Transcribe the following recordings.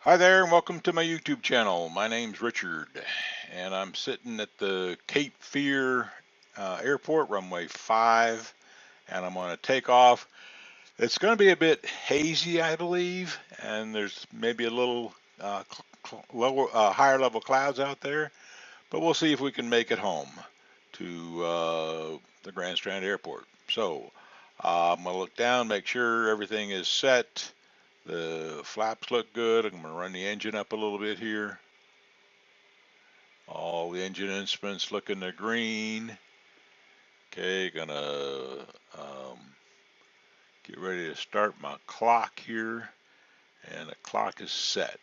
Hi there, and welcome to my YouTube channel. My name's Richard, and I'm sitting at the Cape Fear Airport, runway 5, and I'm going to take off. It's going to be a bit hazy, I believe, and there's maybe a little higher level clouds out there, but we'll see if we can make it home to the Grand Strand Airport. So I'm going to look down, make sure everything is set. The flaps look good. I'm going to run the engine up a little bit here. All the engine instruments looking to green. Okay, gonna get ready to start my clock here, and the clock is set.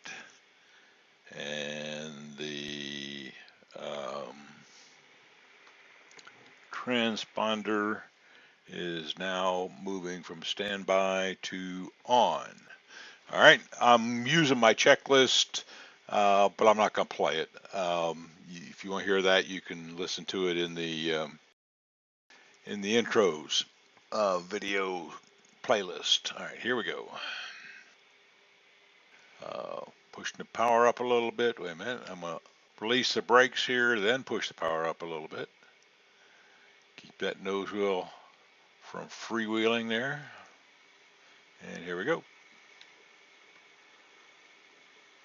And the transponder is now moving from standby to on. All right, I'm using my checklist, but I'm not going to play it. If you want to hear that, you can listen to it in the intros video playlist. All right, here we go. Pushing the power up a little bit. Wait a minute, I'm going to release the brakes here, then push the power up a little bit. Keep that nose wheel from freewheeling there. And here we go.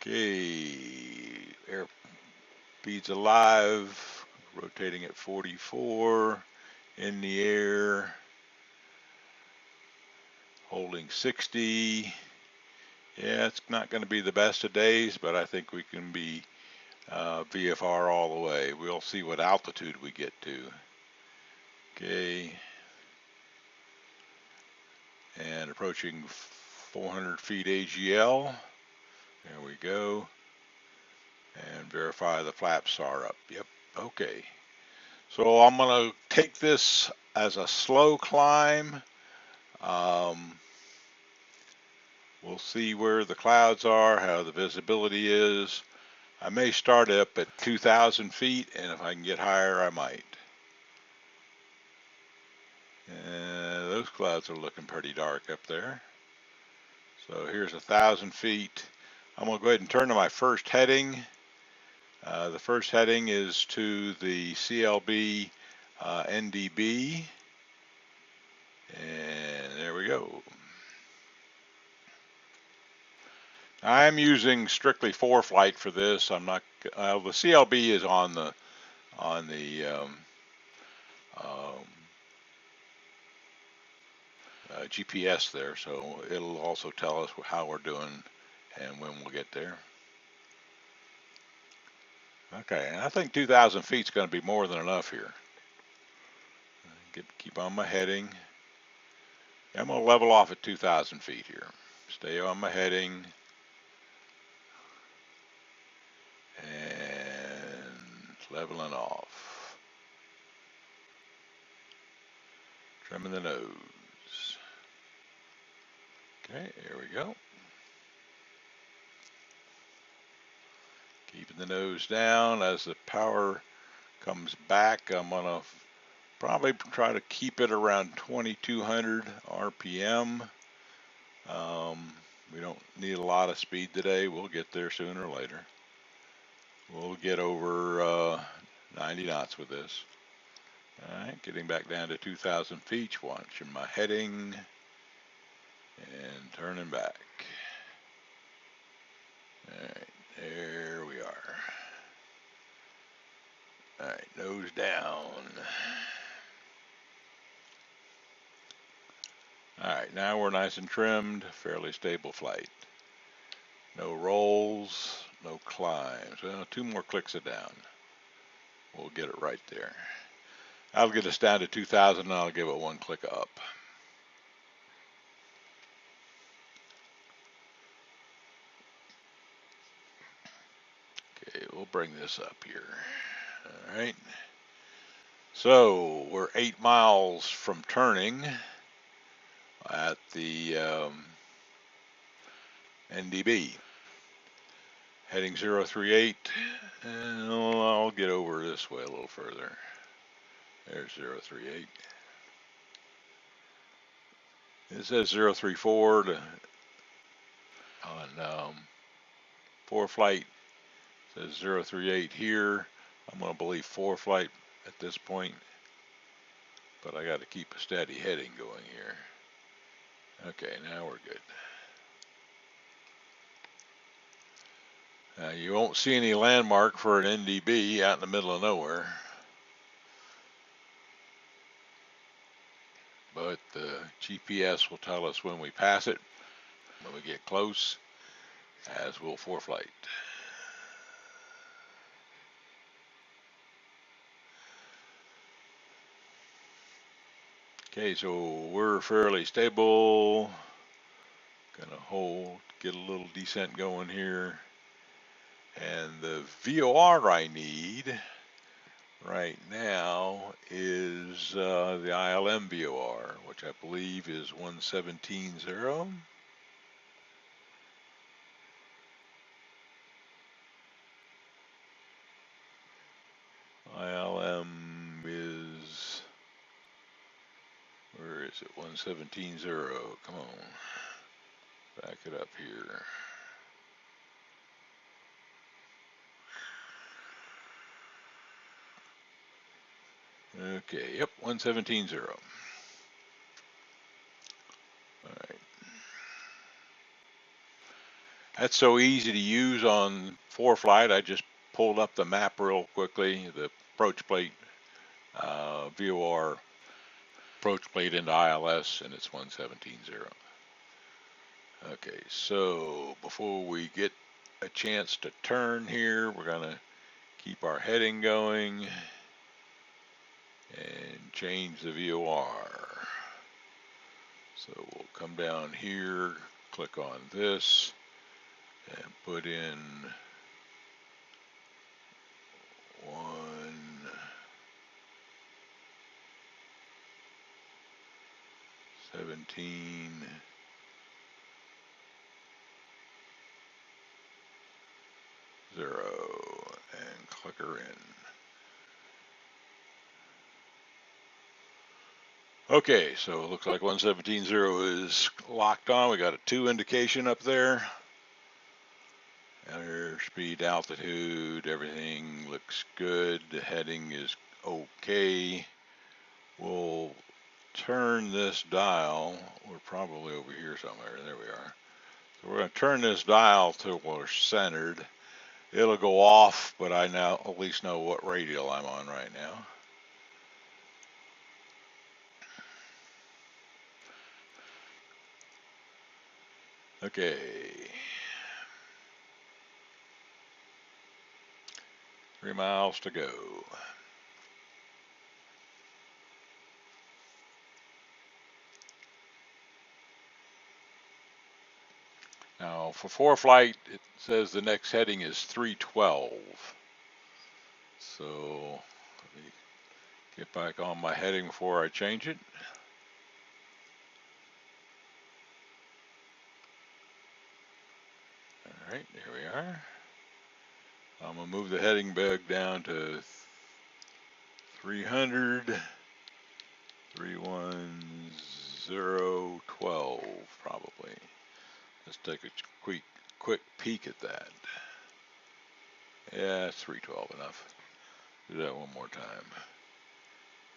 Okay, air speed's alive, rotating at 44, in the air, holding 60. Yeah, it's not going to be the best of days, but I think we can be VFR all the way. We'll see what altitude we get to. Okay, and approaching 400 feet AGL. There we go. And verify the flaps are up. Yep, okay. So I'm going to take this as a slow climb. We'll see where the clouds are, how the visibility is. I may start up at 2,000 feet, and if I can get higher, I might. Those clouds are looking pretty dark up there. So here's 1,000 feet. I'm going to go ahead and turn to my first heading. The first heading is to the CLB NDB. And there we go. I'm using strictly ForeFlight for this. I'm not. The CLB is on the GPS there, so it'll also tell us how we're doing and when we'll get there. Okay, and I think 2,000 feet is going to be more than enough here. Keep on my heading. I'm going to level off at 2,000 feet here. Stay on my heading. And leveling off. Trimming the nose. Okay, here we go. Keeping the nose down. As the power comes back, I'm going to probably try to keep it around 2,200 RPM. We don't need a lot of speed today. We'll get there sooner or later. We'll get over 90 knots with this. All right, getting back down to 2,000 feet, watching my heading and turning back. All right, there we are. All right, nose down. All right, now we're nice and trimmed, fairly stable flight. No rolls, no climbs. Well, 2 more clicks it down. We'll get it right there. I'll get us down to 2,000 and I'll give it 1 click up. Okay, we'll bring this up here. All right. So we're 8 miles from turning at the NDB. Heading 038, and I'll get over this way a little further. There's 038. It says 034 on 4 flight says 038 here. I'm going to believe 4 flight at this point, but I got to keep a steady heading going here. Okay, now we're good. You won't see any landmark for an NDB out in the middle of nowhere, but the GPS will tell us when we pass it, when we get close, as will 4 flight. Okay, so we're fairly stable. Gonna hold, get a little descent going here. And the VOR I need right now is the ILM VOR, which I believe is 117.0. ILM is, where is it? 117.0. Come on, back it up here. Okay, yep, 117.0. All right. That's so easy to use on 4 flight. I just pulled up the map real quickly, the approach plate, VOR approach plate into ILS, and it's 117.0. Okay, so before we get a chance to turn here, we're gonna keep our heading going and change the VOR. So we'll come down here, click on this, and put in 117.0 and click her in. Okay, so it looks like 117.0 is locked on. We got a 2 indication up there. Airspeed, altitude, everything looks good. The heading is okay. We'll turn this dial. We're probably over here somewhere. There we are. So we're going to turn this dial till we're centered. It'll go off, but I now at least know what radial I'm on right now. Okay. 3 miles to go. Now for 4 flight, it says the next heading is 312. So let me get back on my heading before I change it. All right, there we are. I'm gonna move the heading back down to 300, 31012 probably. Let's take a quick peek at that. Yeah, it's 312 enough. Do that one more time.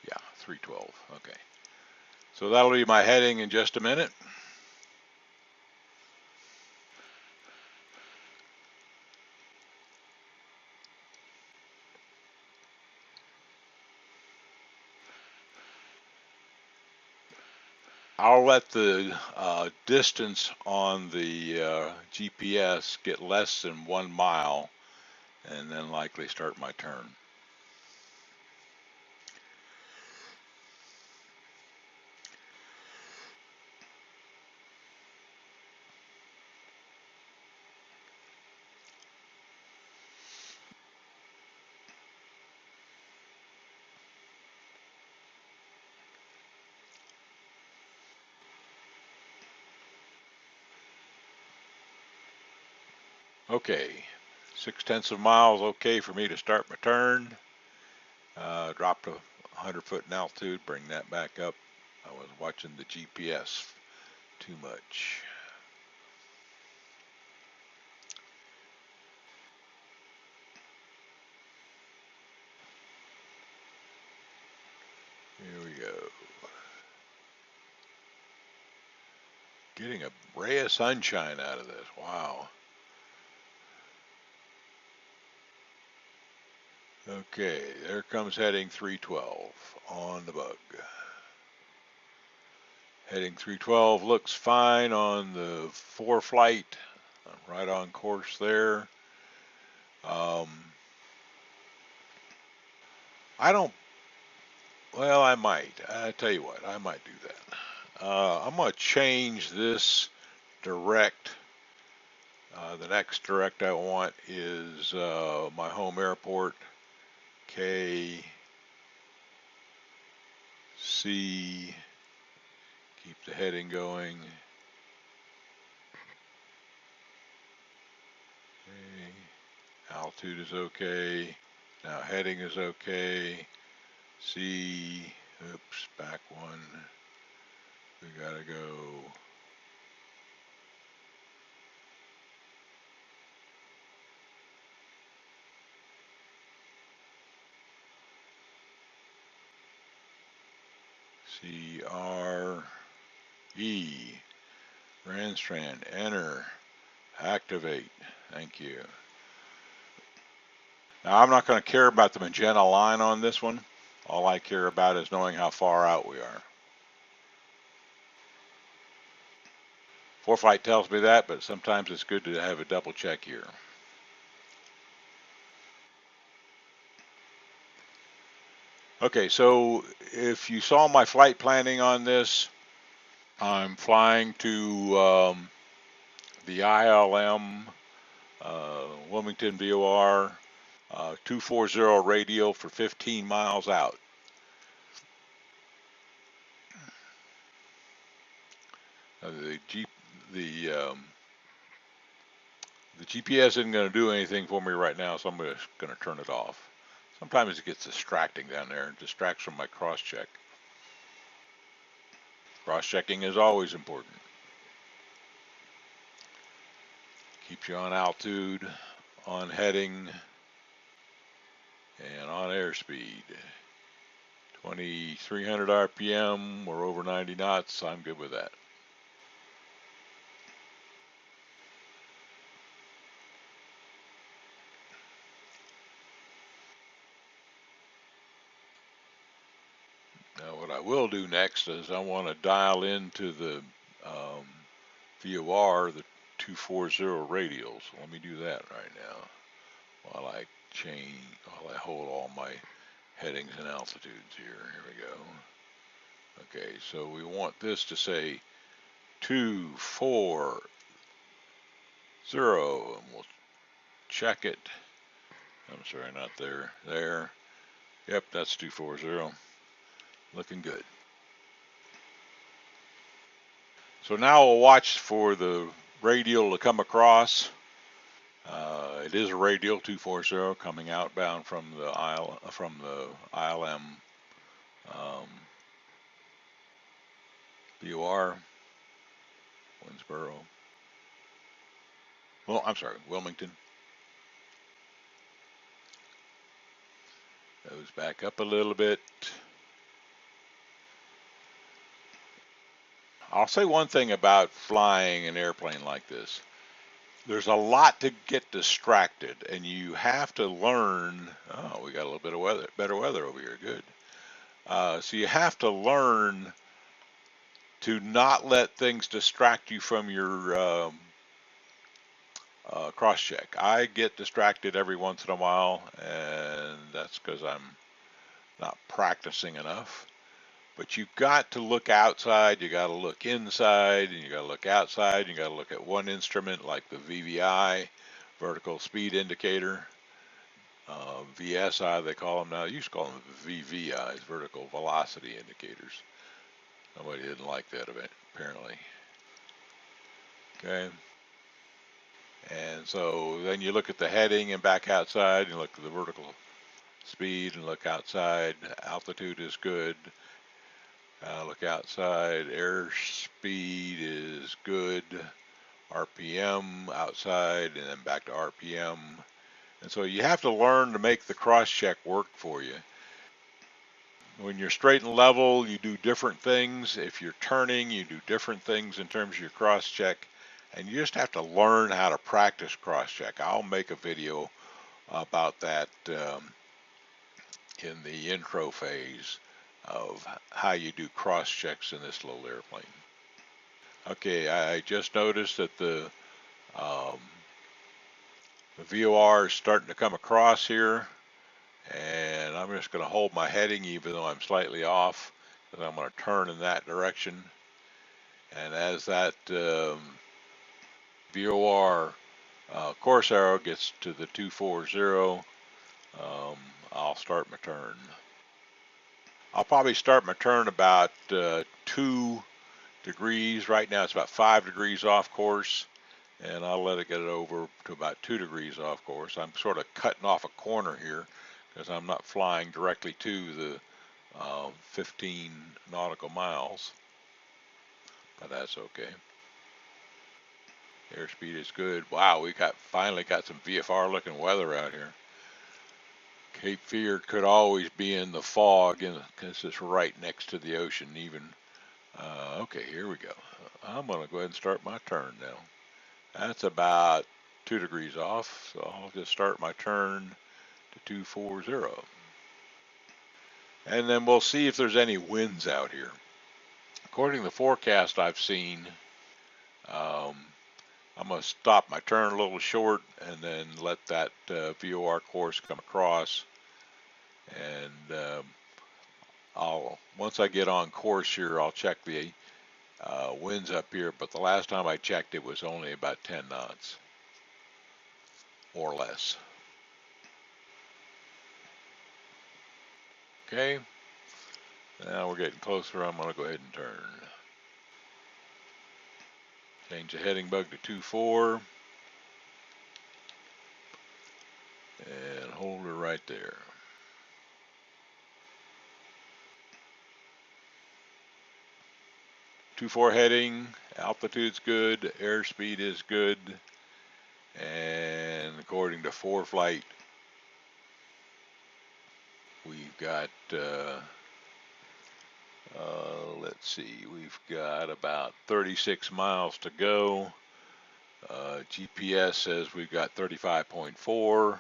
Yeah, 312. Okay. So that'll be my heading in just a minute. I'll let the distance on the GPS get less than 1 mile and then likely start my turn. Okay, 0.6 of miles okay for me to start my turn. Drop to 100 foot in altitude, bring that back up. I was watching the GPS too much. we go. Getting a ray of sunshine out of this. Wow. Okay, there comes heading 312 on the bug. Heading 312 looks fine on the flight. I'm right on course there. I don't, well, I might. I tell you what, I might do that. I'm going to change this direct. The next direct I want is my home airport, KC. Keep the heading going. Okay. Altitude is okay. Now heading is okay. C, oops, back one. We gotta go. CRE, Grand Strand, enter, activate. Thank you. Now I'm not going to care about the magenta line on this one. All I care about is knowing how far out we are. ForeFlight tells me that, but sometimes it's good to have a double check here. Okay, so if you saw my flight planning on this, I'm flying to the ILM, Wilmington VOR, 240 radial for 15 miles out. The GPS isn't going to do anything for me right now, so I'm going to turn it off. Sometimes it gets distracting down there, and distracts from my cross-check. Cross-checking is always important. Keeps you on altitude, on heading, and on airspeed. 2300 RPM, we're over 90 knots, I'm good with that. Now what I will do next is I want to dial into the VOR, the 240 radials. Let me do that right now while I hold all my headings and altitudes here. Here we go. Okay, so we want this to say 240, and we'll check it. I'm sorry, not there. There. Yep, that's 240. Looking good. So now we'll watch for the radial to come across. It is a radial 240 coming outbound from the ILM VOR, Winsboro. Well, I'm sorry, Wilmington. Goes back up a little bit. I'll say one thing about flying an airplane like this. There's a lot to get distracted, and you have to learn. Oh, we got a little bit of better weather over here. Good. So you have to learn to not let things distract you from your cross check. I get distracted every once in a while, and that's because I'm not practicing enough. But you've got to look outside, you got to look inside, and you got to look outside, and you got to look at one instrument like the VVI, vertical speed indicator, VSI they call them now. I used to call them VVIs, vertical velocity indicators. Nobody didn't like that event, apparently. Okay. And so then you look at the heading and back outside, and look at the vertical speed and look outside. Altitude is good. Look outside, airspeed is good, RPM outside, and then back to RPM. And so you have to learn to make the cross check work for you. When you're straight and level, you do different things. If you're turning, you do different things in terms of your cross check. And you just have to learn how to practice cross check. I'll make a video about that in the intro phase of how you do cross checks in this little airplane. Okay, I just noticed that um, the VOR is starting to come across here, and I'm just going to hold my heading even though I'm slightly off, because I'm going to turn in that direction. And as that VOR course arrow gets to the 240, I'll start my turn. I'll probably start my turn about 2 degrees. Right now it's about 5 degrees off course, and I'll let it get it over to about 2 degrees off course. I'm sort of cutting off a corner here because I'm not flying directly to the 15 nautical miles, but that's okay. Airspeed is good. Wow, we finally got some VFR looking weather out here. Cape Fear could always be in the fog because it's right next to the ocean even. Okay, here we go. I'm going to go ahead and start my turn now. That's about 2 degrees off, so I'll just start my turn to 240. And then we'll see if there's any winds out here. According to the forecast I've seen, I'm going to stop my turn a little short and then let that VOR course come across. And once I get on course here, I'll check the winds up here. But the last time I checked, it was only about 10 knots or less. Okay, now we're getting closer. I'm going to go ahead and turn. Change the heading bug to 2.4 and hold her right there. 2.4 heading, altitude's good, airspeed is good, and according to ForeFlight, we've got, let's see, we've got about 36 miles to go. GPS says we've got 35.4.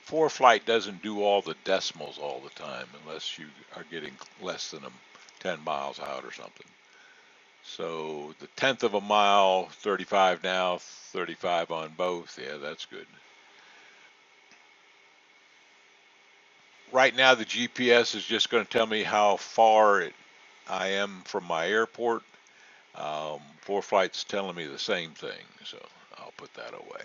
ForeFlight doesn't do all the decimals all the time unless you are getting less than 10 miles out or something. So the 1/10 of a mile, 35 now, 35 on both. Yeah, that's good. Right now the GPS is just going to tell me how far I am from my airport. ForeFlight's telling me the same thing, so I'll put that away.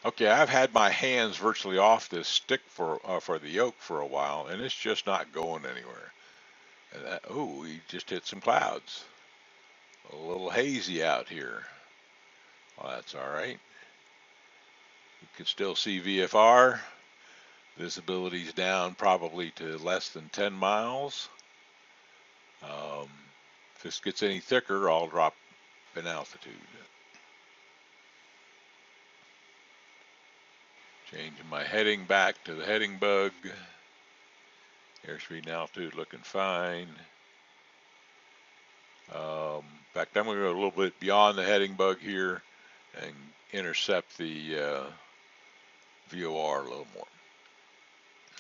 Okay, I've had my hands virtually off this stick for the yoke for a while, and it's just not going anywhere. And oh, we just hit some clouds. A little hazy out here. Well, that's all right. You can still see VFR. Visibility's down probably to less than 10 miles. If this gets any thicker, I'll drop in altitude. Changing my heading back to the heading bug. Airspeed and altitude looking fine. In fact, I'm going to go a little bit beyond the heading bug here and intercept the VOR a little more.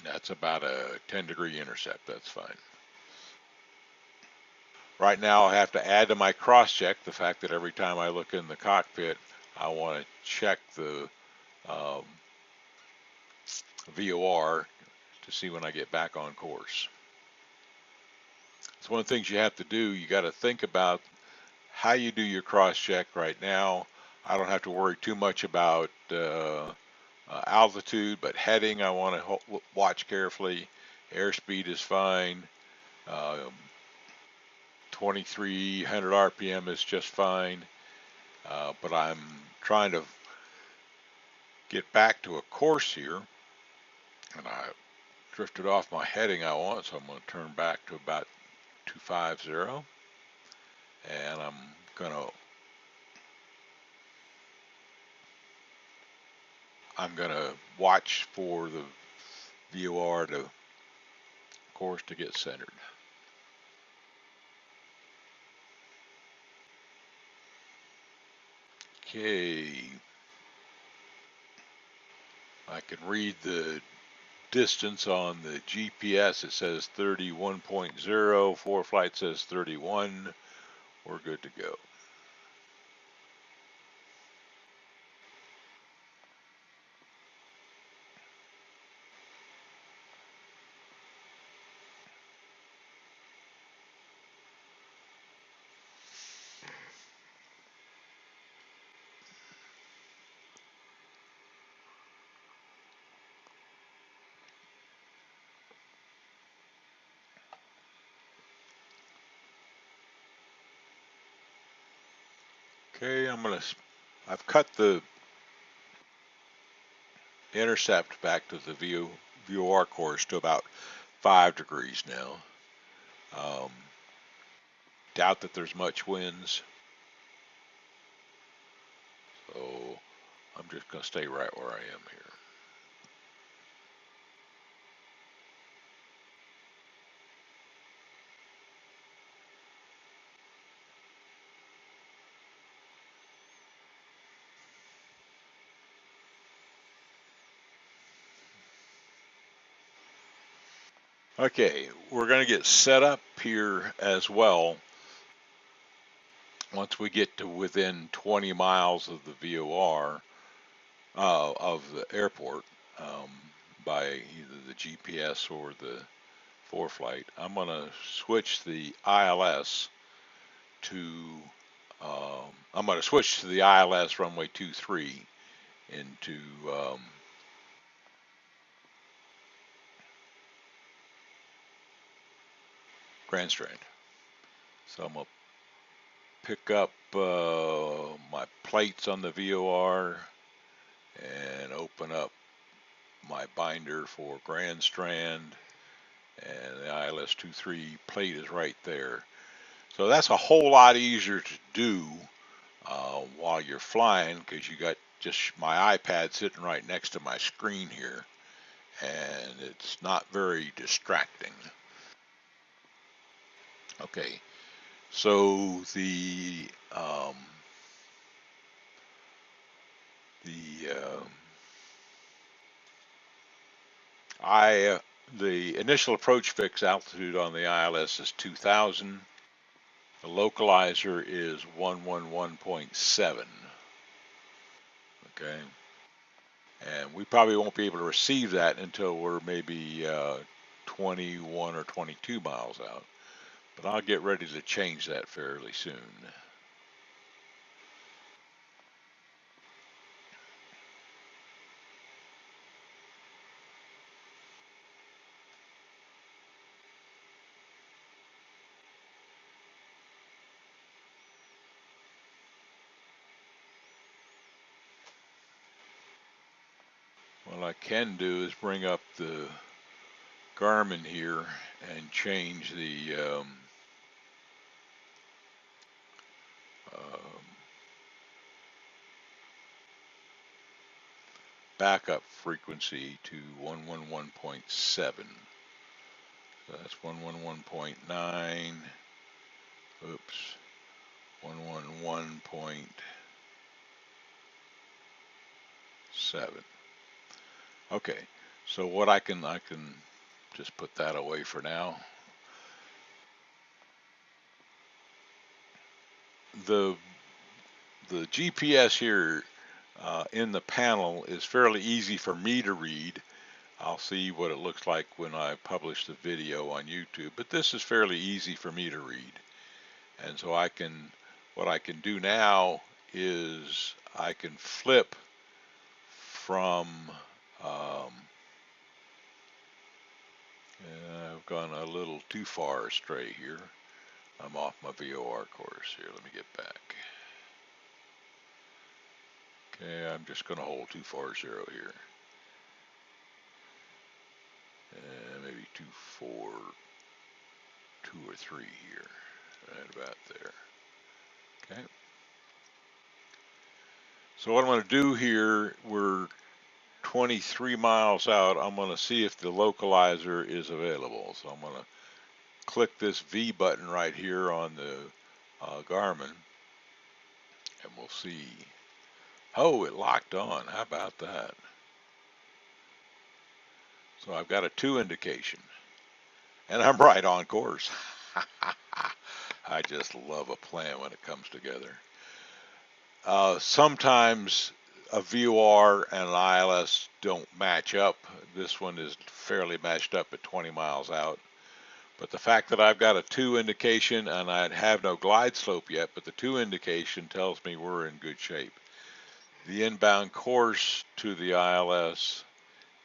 That's about a 10-degree intercept. That's fine. Right now, I have to add to my cross-check the fact that every time I look in the cockpit, I want to check the VOR to see when I get back on course. It's one of the things you have to do. You got to think about how you do your cross-check. Right now, I don't have to worry too much about altitude, but heading I want to watch carefully. Airspeed is fine. 2300 RPM is just fine, but I'm trying to get back to a course here, and I drifted off my heading I want, so I'm going to turn back to about 250, and I'm going to I'm going to watch for the VOR to course to get centered. Okay, I can read the distance on the GPS. It says 31.0, ForeFlight says 31. We're good to go. Okay, I've cut the intercept back to the VOR course to about 5 degrees now. Doubt that there's much winds, so I'm just going to stay right where I am here. Okay, we're going to get set up here as well once we get to within 20 miles of the VOR, of the airport, by either the GPS or the ForeFlight. I'm going to switch the ILS to, I'm going to switch to the ILS runway 23 into Grand Strand. So I'm going to pick up my plates on the VOR and open up my binder for Grand Strand, and the ILS 23 plate is right there. So that's a whole lot easier to do while you're flying, because you got just my iPad sitting right next to my screen here, and it's not very distracting. Okay, so the the initial approach fix altitude on the ILS is 2,000. The localizer is 111.7. Okay, and we probably won't be able to receive that until we're maybe 21 or 22 miles out. But I'll get ready to change that fairly soon. What I can do is bring up the Garmin here and change the backup frequency to 111.7. So that's 111.9. Oops. 111.7. Okay. So what I can just put that away for now. The GPS here in the panel is fairly easy for me to read. I'll see what it looks like when I publish the video on YouTube, but this is fairly easy for me to read. And so what I can do now is I can flip from, I've gone a little too far astray here. I'm off my VOR course here. Let me get back. Okay, I'm just going to hold 240 here. Maybe 2 or 3 here. Right about there. Okay. So what I'm going to do here, we're 23 miles out, I'm going to see if the localizer is available. So I'm going to click this V button right here on the Garmin, and we'll see. Oh, it locked on. How about that? So I've got a 2 indication, and I'm right on course. I just love a plan when it comes together. Sometimes a VOR and an ILS don't match up. This one is fairly matched up at 20 miles out. But the fact that I've got a 2 indication, and I have no glide slope yet, but the 2 indication tells me we're in good shape. The inbound course to the ILS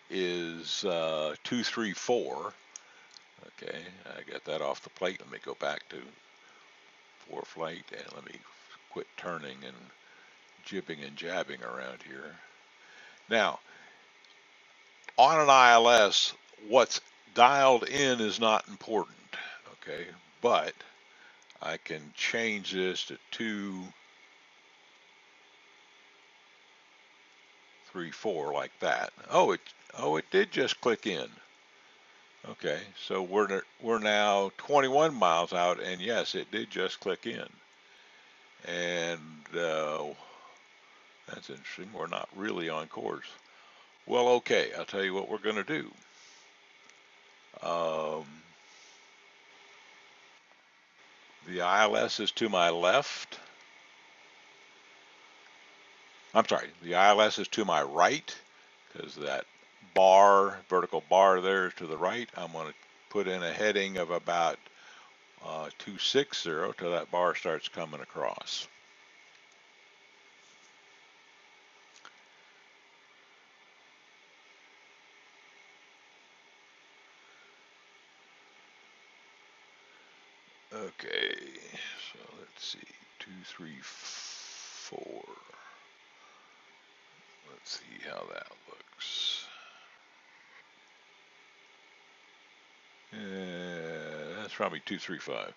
is 234. Okay, I got that off the plate. Let me go back to ForeFlight, and let me quit turning and jibbing and jabbing around here. Now, on an ILS, what's dialed in is not important, okay? But I can change this to 234 like that. Oh, it did just click in. Okay, so we're now 21 miles out, and yes, it did just click in. And that's interesting. We're not really on course. Well, okay, I'll tell you what we're going to do. The ILS is to my left. I'm sorry, the ILS is to my right, because that bar, vertical bar there is to the right. I'm going to put in a heading of about 260 till that bar starts coming across. Okay, so let's see, 234. Let's see how that looks. That's probably 235.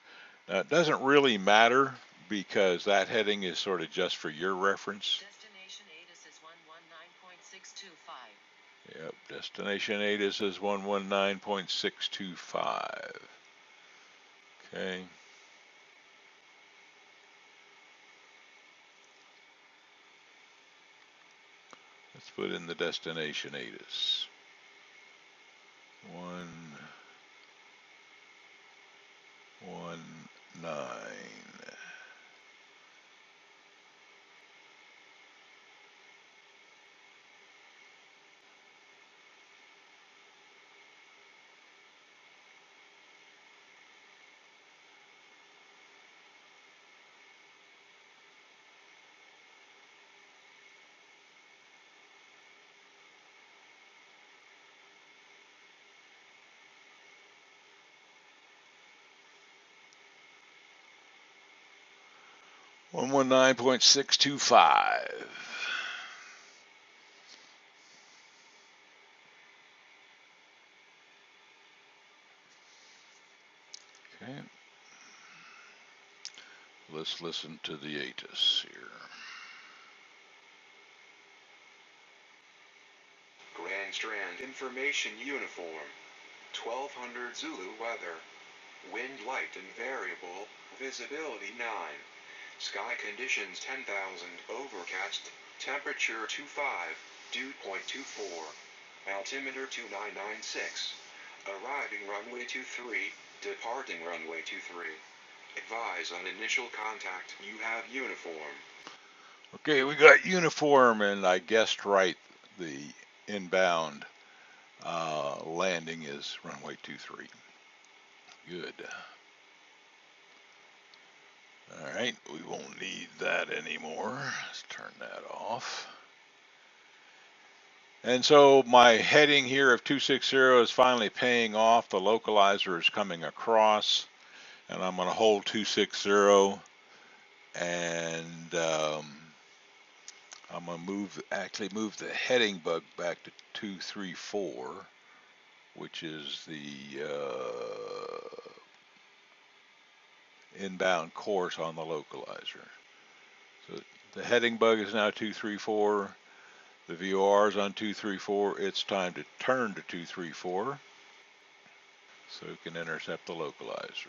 Now, it doesn't really matter because that heading is sort of just for your reference. Destination ATIS is 119.625. Yep, destination ATIS is 119.625. Okay. Let's put in the destination ATIS. 119. One 119.625. Okay. Let's listen to the ATIS here. Grand Strand Information Uniform. 1200 Zulu weather. Wind light and variable. Visibility 9. Sky conditions 10,000. Overcast. Temperature 25. Dew point 24. Altimeter 2996. Arriving runway 23. Departing runway 23. Advise on initial contact. You have uniform. Okay, we got uniform, and I guessed right. The inbound landing is runway 23. Good. All right, we won't need that anymore. Let's turn that off. And so my heading here of 260 is finally paying off. The localizer is coming across, and I'm going to hold 260, and I'm going to actually move the heading bug back to 234, which is the inbound course on the localizer. So the heading bug is now 234. The VOR is on 234. It's time to turn to 234 so we can intercept the localizer.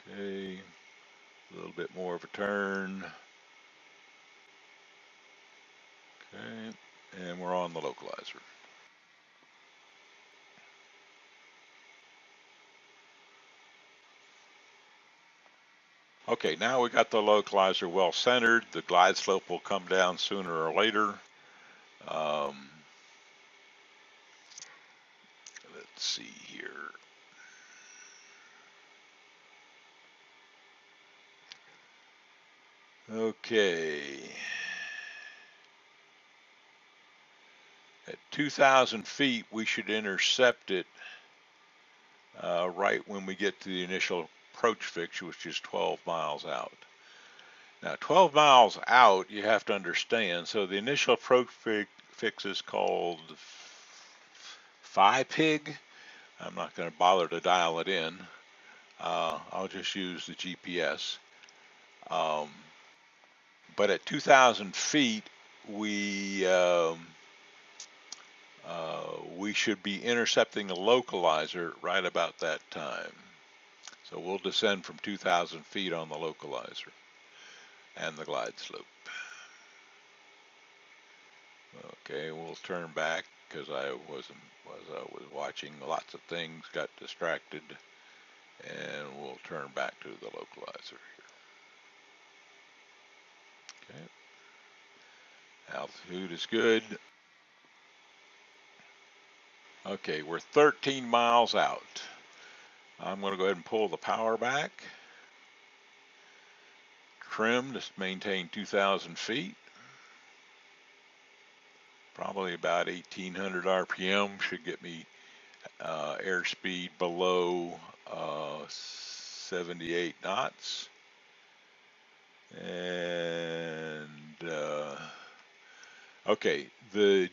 Okay, a little bit more of a turn. Okay, and we're on the localizer. Okay, now we got the localizer well centered. The glide slope will come down sooner or later. Um, let's see here. Okay. At 2,000 feet, we should intercept it right when we get to the initial approach fix, which is 12 miles out. Now, 12 miles out, you have to understand. So the initial approach fix is called Phi-Pig. I'm not going to bother to dial it in. I'll just use the GPS. But at 2,000 feet, we should be intercepting a localizer right about that time. So we'll descend from 2,000 feet on the localizer and the glide slope. Okay, we'll turn back because I was watching lots of things, got distracted, and we'll turn back to the localizer here. Okay, altitude is good. Okay, we're 13 miles out. I'm going to go ahead and pull the power back. Trim to maintain 2,000 feet. Probably about 1,800 RPM should get me airspeed below 78 knots. And okay, the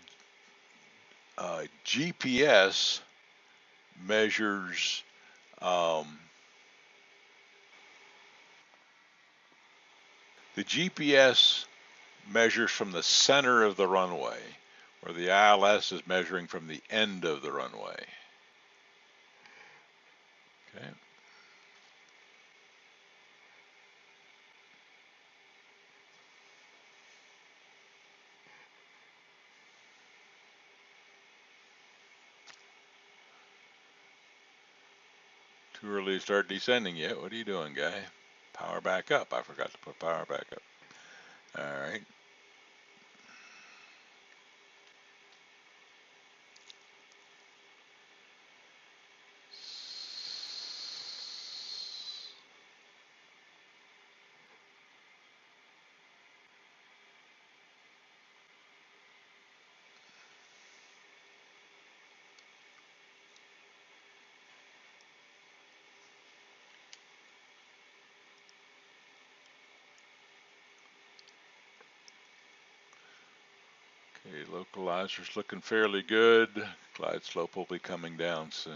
GPS measures from the center of the runway, where the ILS is measuring from the end of the runway. Okay. Too early to start descending yet. What are you doing, guy? Power back up. I forgot to put power back up. All right. Okay, localizer's looking fairly good. Glide slope will be coming down soon.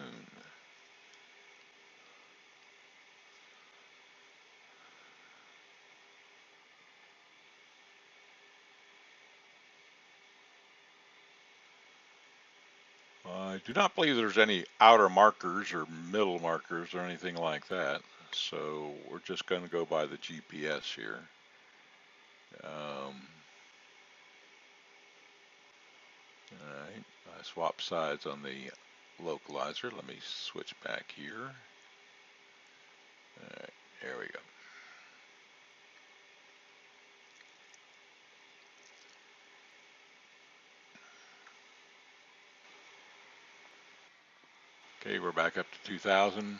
I do not believe there's any outer markers or middle markers or anything like that. So we're just going to go by the GPS here. All right, I swap sides on the localizer. Let me switch back here. All right, there we go. Okay, we're back up to 2,000.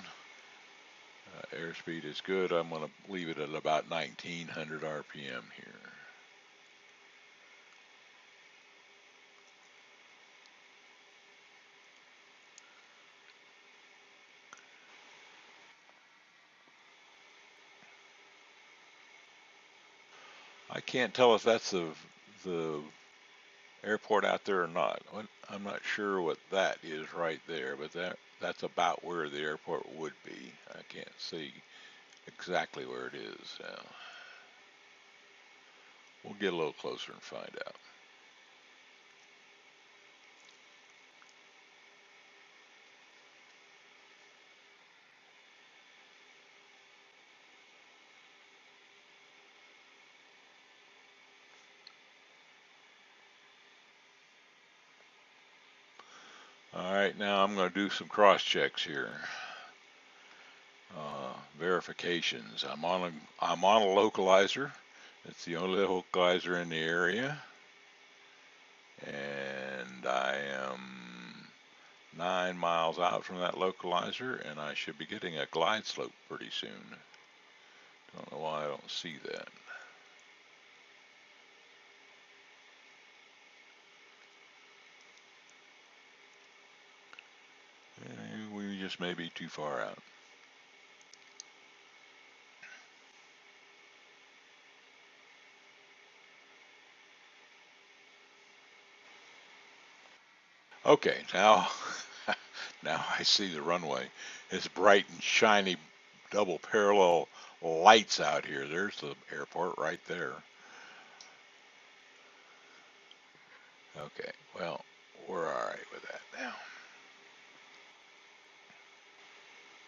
Airspeed is good. I'm going to leave it at about 1,900 RPM here. I can't tell if that's the airport out there or not. I'm not sure what that is right there, but that's about where the airport would be. I can't see. exactly where it is now. We'll get a little closer and find out. All right, now I'm going to do some cross checks here. Verifications. I'm on a localizer. It's the only localizer in the area, and I am 9 miles out from that localizer, and I should be getting a glide slope pretty soon. Don't know why I don't see that. We just may be too far out. Okay, now now I see the runway. It's bright and shiny, double parallel lights out here. There's the airport right there. Okay, well, we're all right with that now.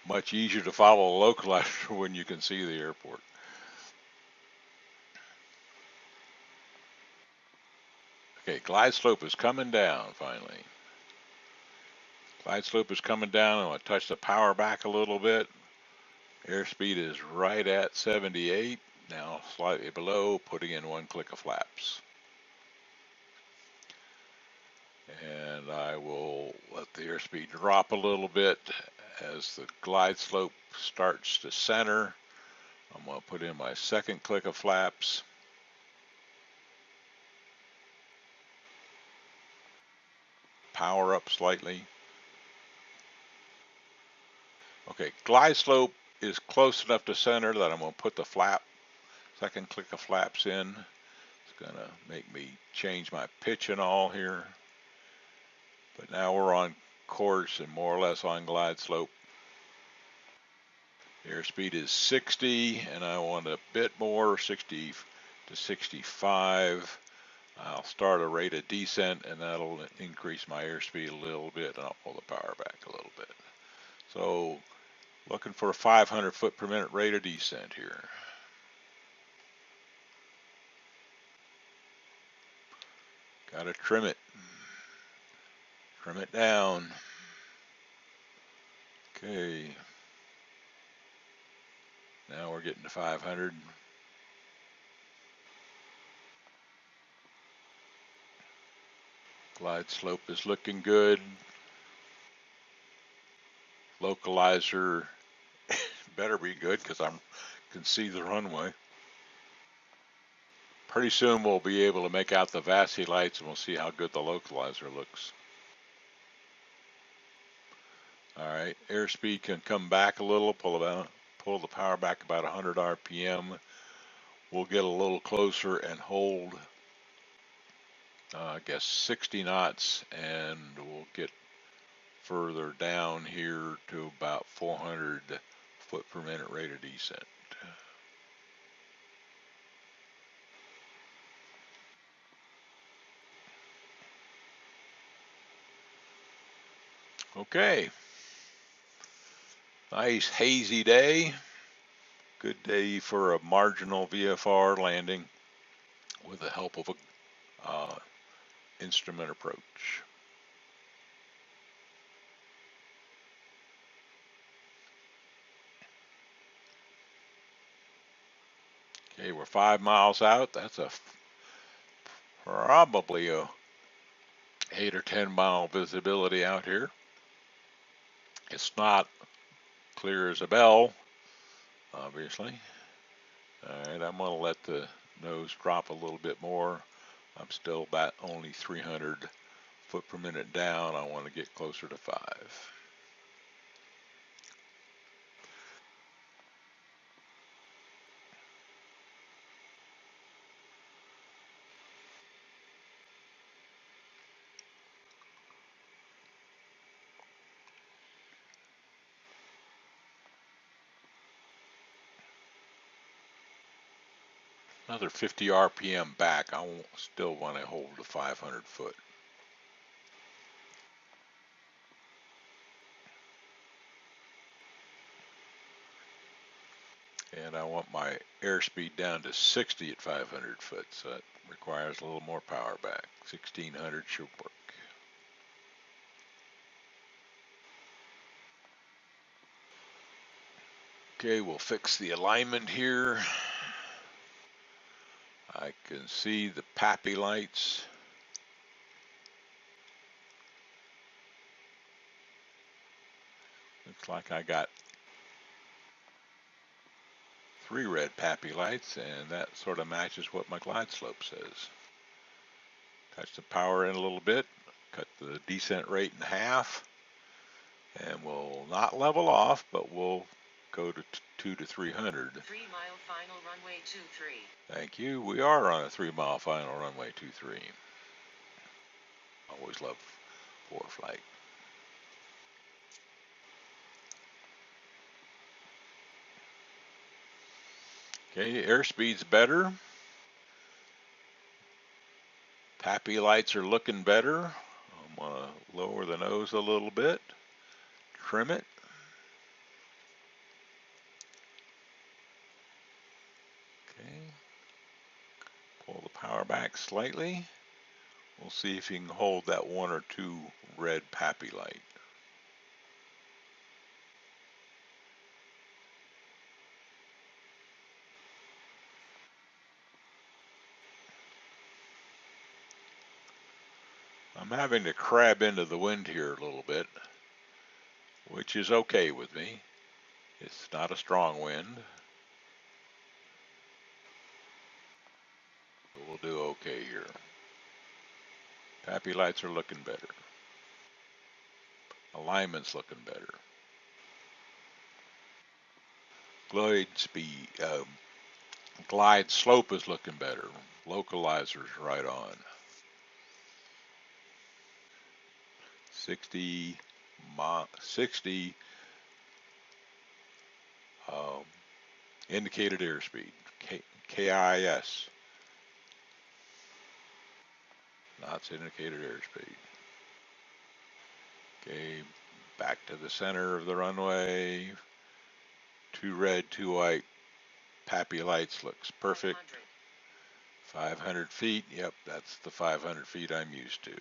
Much easier to follow a localizer when you can see the airport. Okay, glide slope is coming down finally. Glide slope is coming down. I'm going to touch the power back a little bit. Airspeed is right at 78. Now slightly below, putting in one click of flaps. And I will let the airspeed drop a little bit as the glide slope starts to center. I'm going to put in my second click of flaps. Power up slightly. Okay, glide slope is close enough to center that I'm going to put the second click of flaps in. It's going to make me change my pitch and all here. But now we're on course and more or less on glide slope. Airspeed is 60, and I want a bit more, 60 to 65. I'll start a rate of descent, and that'll increase my airspeed a little bit, and I'll pull the power back a little bit. So looking for a 500 foot per minute rate of descent here. Got to trim it. Trim it down. Okay. Now we're getting to 500. Glide slope is looking good. Localizer better be good because I can see the runway. Pretty soon we'll be able to make out the VASI lights and we'll see how good the localizer looks. All right, airspeed can come back a little, pull the power back about 100 RPM. We'll get a little closer and hold, I guess 60 knots, and we'll get further down here to about 400 foot per minute rate of descent. Okay, nice hazy day. Good day for a marginal VFR landing with the help of a instrument approach. Okay, we're 5 miles out. That's probably a 8 or 10 mile visibility out here. It's not clear as a bell, obviously. All right, I'm going to let the nose drop a little bit more. I'm still about only 300 foot per minute down. I want to get closer to 5. Another 50 RPM back. I still want to hold the 500 foot. And I want my airspeed down to 60 at 500 foot, so that requires a little more power back. 1600 should work. Okay, we'll fix the alignment here. I can see the PAPI lights. Looks like I got 3 red PAPI lights, and that sort of matches what my glide slope says. Touch the power in a little bit, cut the descent rate in half, and we'll not level off, but we'll go to 2 to 300. 3 mile final runway 23. Thank you. We are on a 3 mile final runway 23. Always love poor flight. Okay, airspeed's better. PAPI lights are looking better. I'm going to lower the nose a little bit, trim it. Okay, pull the power back slightly. We'll see if you can hold that 1 or 2 red PAPI light. I'm having to crab into the wind here a little bit, which is okay with me. It's not a strong wind. But we'll do okay here. PAPI lights are looking better. Alignment's looking better. Glide slope is looking better. Localizer's right on. 60 indicated airspeed, KIS. Knots indicated airspeed. Okay, back to the center of the runway. 2 red, 2 white PAPI lights looks perfect. 500 feet, yep, that's the 500 feet I'm used to.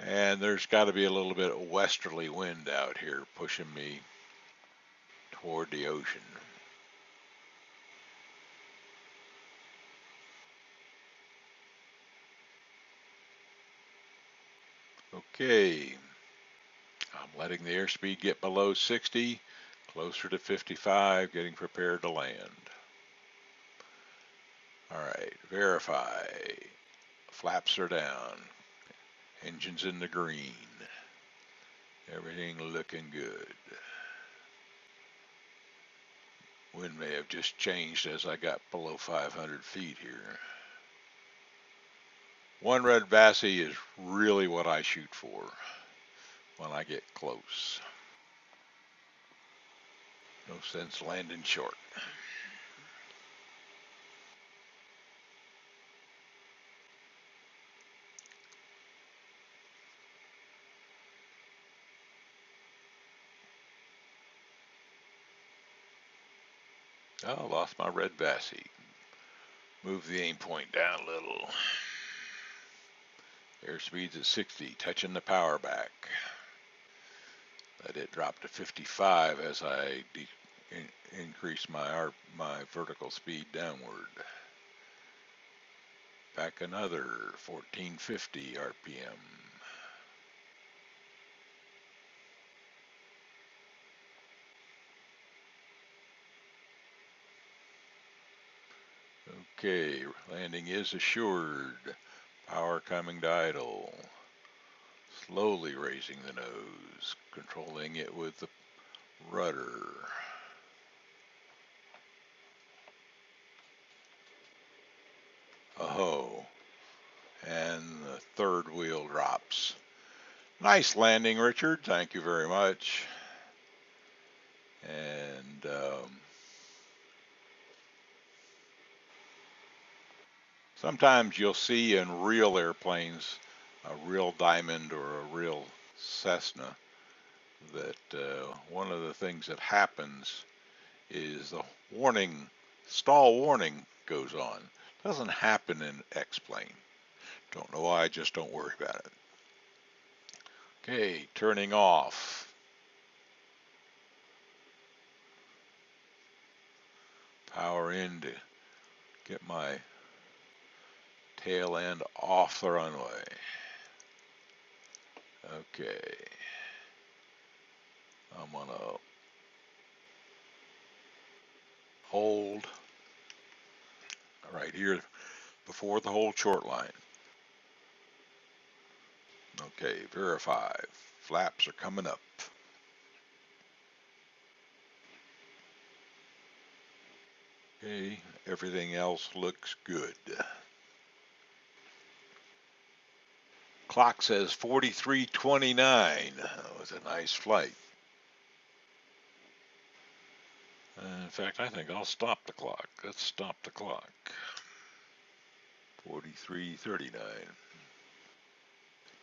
And there's got to be a little bit of westerly wind out here pushing me toward the ocean. Okay, I'm letting the airspeed get below 60, closer to 55, getting prepared to land. All right, verify. Flaps are down. Engine's in the green. Everything looking good. Wind may have just changed as I got below 500 feet here. 1 red Vassie is really what I shoot for when I get close. No sense landing short. Oh, lost my red Vassie. Move the aim point down a little. Airspeed's at 60, touching the power back. Let it drop to 55 as I increase my vertical speed downward. Back another 1450 RPM. Okay, landing is assured. Power coming to idle. Slowly raising the nose, controlling it with the rudder. Oh, and the 3rd wheel drops. Nice landing, Richard. Thank you very much. And sometimes you'll see in real airplanes, a real Diamond or a real Cessna, that one of the things that happens is the warning, stall warning goes on. Doesn't happen in X-plane. Don't know why, just don't worry about it. Okay, turning off. Power in to get my tail end off the runway. Okay. I'm gonna hold right here before the hold short line. Okay, verify. Flaps are coming up. Okay, everything else looks good. Clock says 43:29. That was a nice flight. In fact, I think I'll stop the clock. Let's stop the clock. 43:39.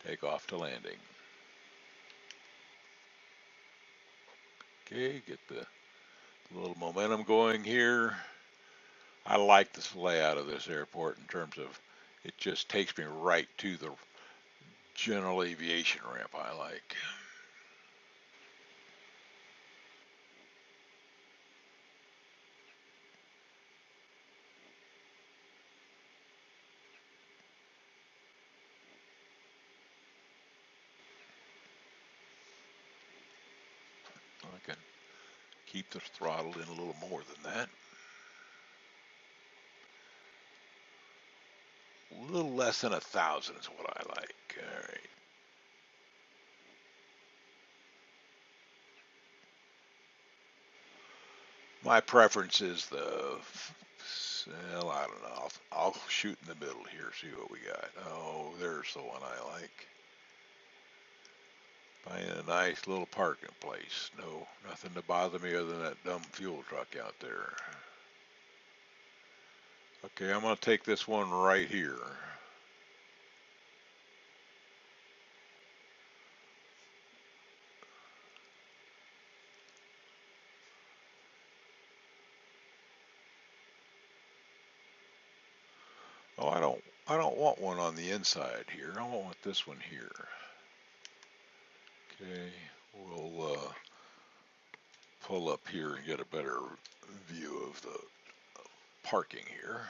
Take off to landing. Okay, get the little momentum going here. I like this layout of this airport in terms of it just takes me right to the general aviation ramp I like. I can keep the throttle in a little more than that. A little less than 1,000 is what I like. All right. My preference is the, well, I don't know. I'll shoot in the middle here, see what we got. Oh, there's the one I like. Find a nice little parking place. No, nothing to bother me other than that dumb fuel truck out there. Okay, I'm going to take this one right here. Oh, I don't want one on the inside here. I want this one here. Okay, we'll pull up here and get a better view of the parking here.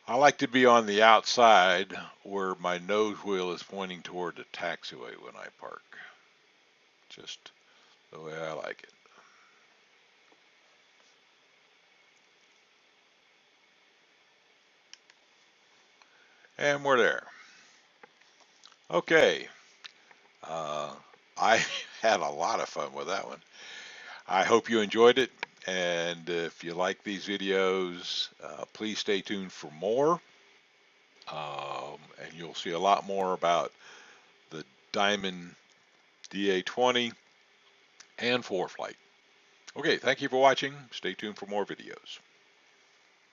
I like to be on the outside where my nose wheel is pointing toward the taxiway when I park. Just the way I like it. And we're there. Okay. I had a lot of fun with that one. I hope you enjoyed it. And if you like these videos, please stay tuned for more. And you'll see a lot more about the Diamond DA20 and ForeFlight. Okay, thank you for watching. Stay tuned for more videos.